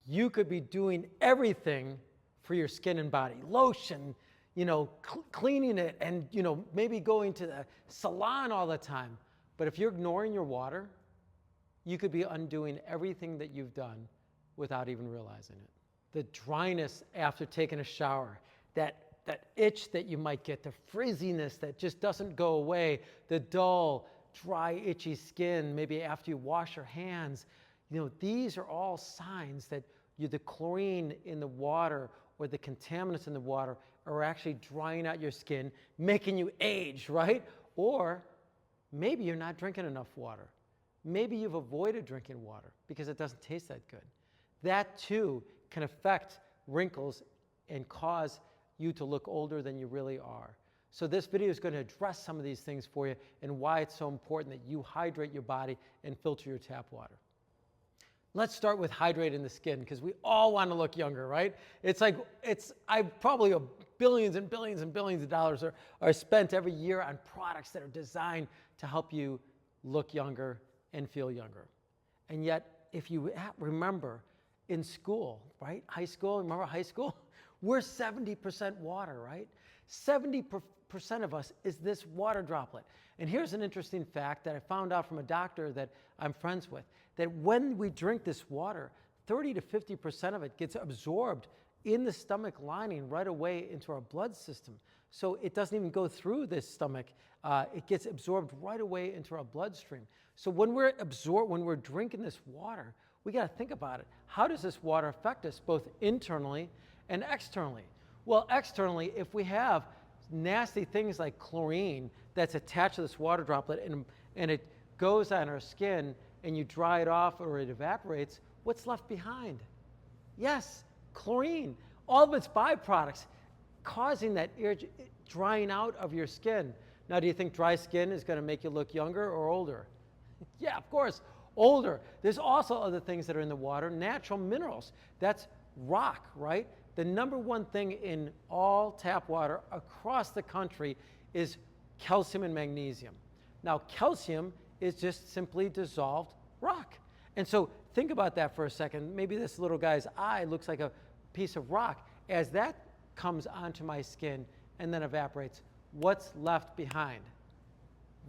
you could be doing everything for your skin and body. Lotion, cleaning it, and, maybe going to the salon all the time. But if you're ignoring your water, you could be undoing everything that you've done without even realizing it. The dryness after taking a shower, that itch that you might get, the frizziness that just doesn't go away, the dull, dry, itchy skin, maybe after you wash your hands. These are all signs that the chlorine in the water or the contaminants in the water are actually drying out your skin, making you age, right? Or maybe you're not drinking enough water. Maybe you've avoided drinking water because it doesn't taste that good. That too can affect wrinkles and cause you to look older than you really are. So this video is going to address some of these things for you and why it's so important that you hydrate your body and filter your tap water. Let's start with hydrating the skin, because we all want to look younger, right? Probably billions and billions and billions of dollars are spent every year on products that are designed to help you look younger and feel younger. And yet, if you remember in school, right? High school, remember high school? We're 70% water, right? 70% of us is this water droplet. And here's an interesting fact that I found out from a doctor that I'm friends with, that when we drink this water, 30 to 50% of it gets absorbed in the stomach lining right away into our blood system. So it doesn't even go through this stomach. It gets absorbed right away into our bloodstream. So when we're drinking this water, we got to think about it. How does this water affect us, both internally and externally? Well, externally, if we have nasty things like chlorine that's attached to this water droplet and it goes on our skin and you dry it off or it evaporates, what's left behind? Yes, chlorine. All of its byproducts causing that drying out of your skin. Now, do you think dry skin is going to make you look younger or older? Yeah, of course, older. There's also other things that are in the water, natural minerals. That's rock, right? The number one thing in all tap water across the country is calcium and magnesium. Now, calcium is just simply dissolved rock. And so think about that for a second. Maybe this little guy's eye looks like a piece of rock. As that comes onto my skin and then evaporates, what's left behind?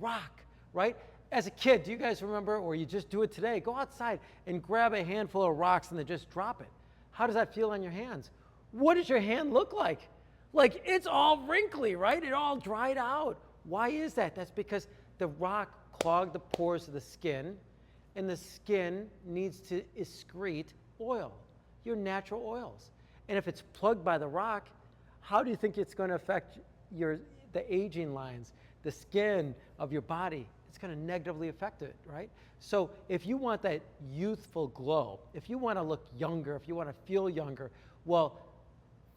Rock, right? As a kid, do you guys remember, or you just do it today, go outside and grab a handful of rocks and then just drop it. How does that feel on your hands? What does your hand look like? Like it's all wrinkly, right? It all dried out. Why is that? That's because the rock clogged the pores of the skin, and the skin needs to excrete oil, your natural oils. And if it's plugged by the rock, how do you think it's going to affect the aging lines, the skin of your body? It's going to negatively affect it, right? So if you want that youthful glow, if you want to look younger, if you want to feel younger, well,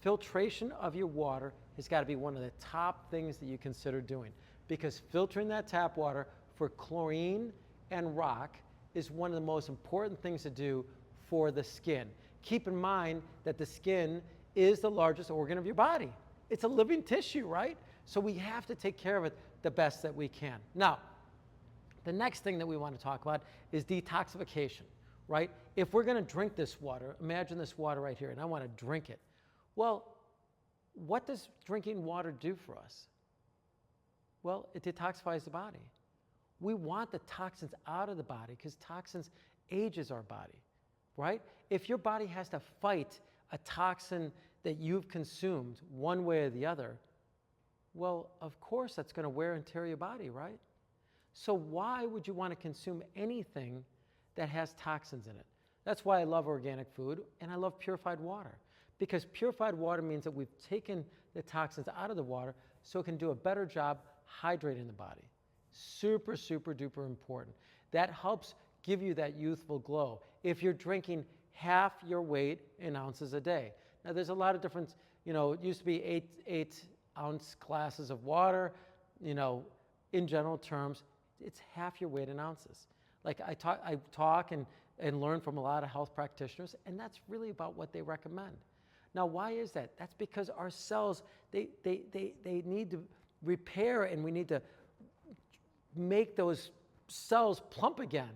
filtration of your water has got to be one of the top things that you consider doing, because filtering that tap water for chlorine and rock is one of the most important things to do for the skin. Keep in mind that the skin is the largest organ of your body. It's a living tissue, right? So we have to take care of it the best that we can. Now, the next thing that we want to talk about is detoxification, right? If we're going to drink this water, imagine this water right here, and I want to drink it. Well, what does drinking water do for us? Well, it detoxifies the body. We want the toxins out of the body because toxins ages our body, right? If your body has to fight a toxin that you've consumed one way or the other, well, of course that's going to wear and tear your body, right? So why would you want to consume anything that has toxins in it? That's why I love organic food and I love purified water, because purified water means that we've taken the toxins out of the water so it can do a better job hydrating the body. Super, super duper important. That helps give you that youthful glow if you're drinking half your weight in ounces a day. Now there's a lot of different, it used to be eight ounce glasses of water, in general terms, it's half your weight in ounces. Like I talk and learn from a lot of health practitioners, and that's really about what they recommend. Now, why is that? That's because our cells, they need to repair, and we need to make those cells plump again.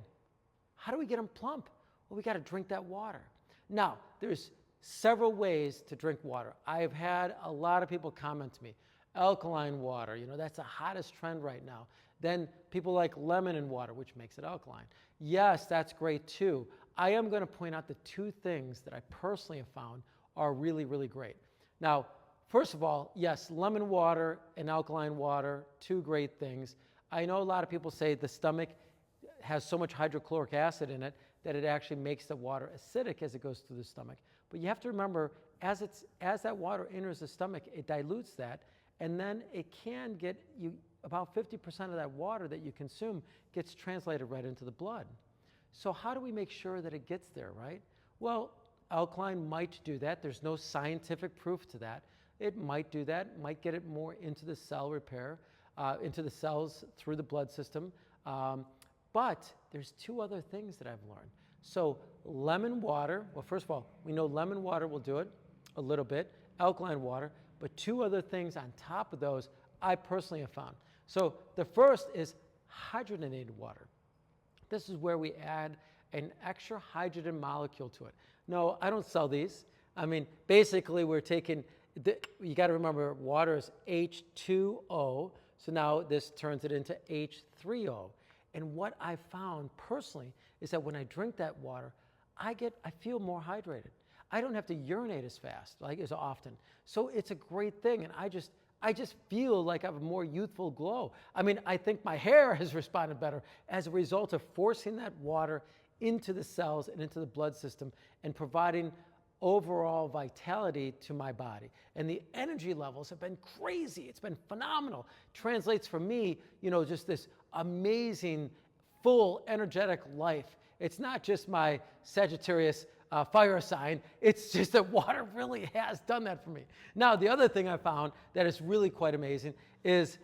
How do we get them plump? Well, we got to drink that water. Now, there's several ways to drink water. I've had a lot of people comment to me, alkaline water, that's the hottest trend right now. Then people like lemon in water, which makes it alkaline. Yes, that's great too. I am going to point out the two things that I personally have found are really, really great. Now, first of all, yes, lemon water and alkaline water, two great things. I know a lot of people say the stomach has so much hydrochloric acid in it that it actually makes the water acidic as it goes through the stomach. But you have to remember, as that water enters the stomach, it dilutes that, and then it can get you, about 50% of that water that you consume gets translated right into the blood. So how do we make sure that it gets there, right? Well, alkaline might do that. There's no scientific proof to that. It might do that, might get it more into the cell repair, into the cells through the blood system. But there's two other things that I've learned. So lemon water, well, first of all, we know lemon water will do it a little bit, alkaline water, but two other things on top of those I personally have found. So the first is hydrogenated water. This is where we add an extra hydrogen molecule to it. No, I don't sell these. I mean, basically we're taking, you got to remember water is H2O, so now this turns it into H3O. And what I found personally is that when I drink that water, I feel more hydrated. I don't have to urinate as fast, like as often. So it's a great thing, and I just feel like I have a more youthful glow. I mean, I think my hair has responded better as a result of forcing that water into the cells and into the blood system and providing overall vitality to my body. And the energy levels have been crazy. It's been phenomenal. Translates for me, just this amazing, full, energetic life. It's not just my Sagittarius fire sign. It's just that water really has done that for me. Now, the other thing I found that is really quite amazing is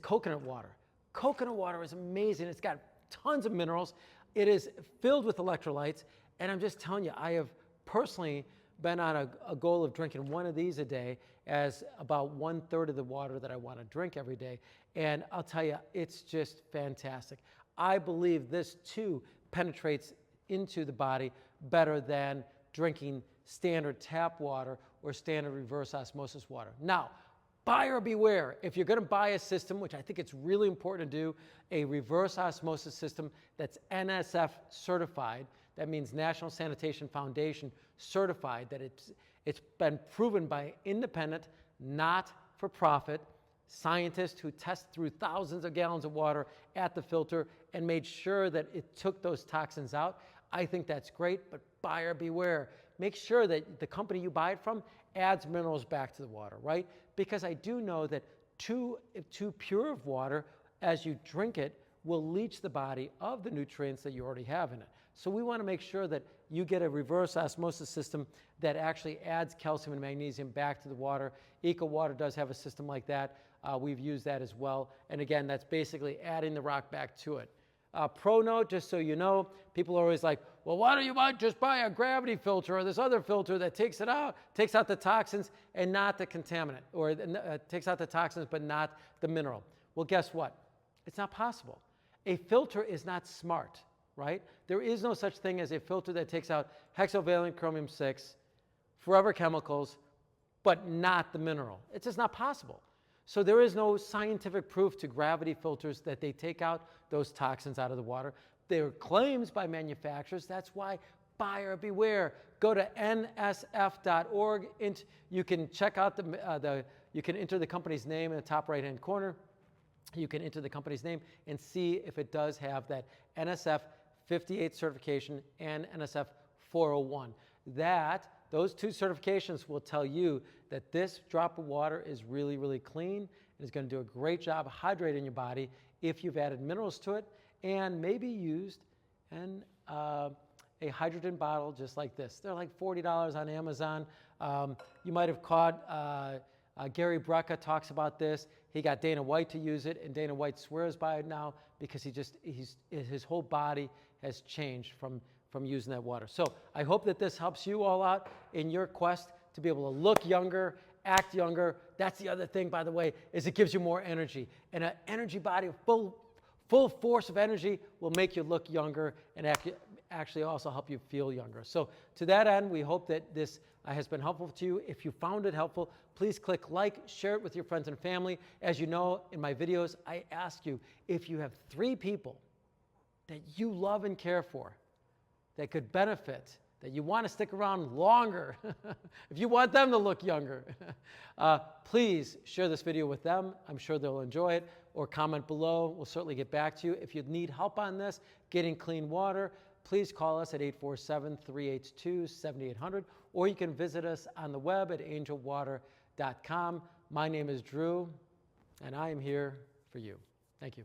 coconut water. Coconut water is amazing. It's got tons of minerals. It is filled with electrolytes. And I'm just telling you, I have personally been on a goal of drinking one of these a day as about 1/3 of the water that I want to drink every day. And I'll tell you, it's just fantastic. I believe this too penetrates into the body better than drinking standard tap water or standard reverse osmosis water. Now, buyer beware. If you're going to buy a system, which I think it's really important to do, a reverse osmosis system that's NSF certified, that means National Sanitation Foundation certified, that it's been proven by independent, not-for-profit scientists who test through thousands of gallons of water at the filter and made sure that it took those toxins out. I think that's great, but buyer beware. Make sure that the company you buy it from adds minerals back to the water, right? Because I do know that too pure of water, as you drink it, will leach the body of the nutrients that you already have in it. So we want to make sure that you get a reverse osmosis system that actually adds calcium and magnesium back to the water. EcoWater does have a system like that. We've used that as well. And again, that's basically adding the rock back to it. Pro note, just so you know, people are always like, well, why don't you just buy a gravity filter or this other filter that takes out the toxins and not the contaminant, or takes out the toxins but not the mineral. Well, guess what? It's not possible. A filter is not smart, right? There is no such thing as a filter that takes out hexavalent chromium-6, forever chemicals, but not the mineral. It's just not possible. So there is no scientific proof to gravity filters that they take out those toxins out of the water. There are claims by manufacturers. That's why buyer beware. Go to nsf.org. You can check out you can enter the company's name in the top right-hand corner. You can enter the company's name and see if it does have that NSF 58 certification and NSF 401. Those two certifications will tell you that this drop of water is really, really clean and is going to do a great job hydrating your body if you've added minerals to it and maybe used a hydrogen bottle just like this. They're like $40 on Amazon. You might have caught Gary Brecka talks about this. He got Dana White to use it, and Dana White swears by it now because his whole body has changed from using that water. So I hope that this helps you all out in your quest to be able to look younger, act younger. That's the other thing, by the way, is it gives you more energy. And an energy body, full force of energy will make you look younger and actually also help you feel younger. So to that end, we hope that this has been helpful to you. If you found it helpful, please click like, share it with your friends and family. As you know, in my videos, I ask you, if you have 3 people that you love and care for, that could benefit, that you want to stick around longer, if you want them to look younger, please share this video with them. I'm sure they'll enjoy it, or comment below. We'll certainly get back to you. If you need help on this, getting clean water, please call us at 847-382-7800, or you can visit us on the web at angelwater.com. My name is Drew, and I am here for you. Thank you.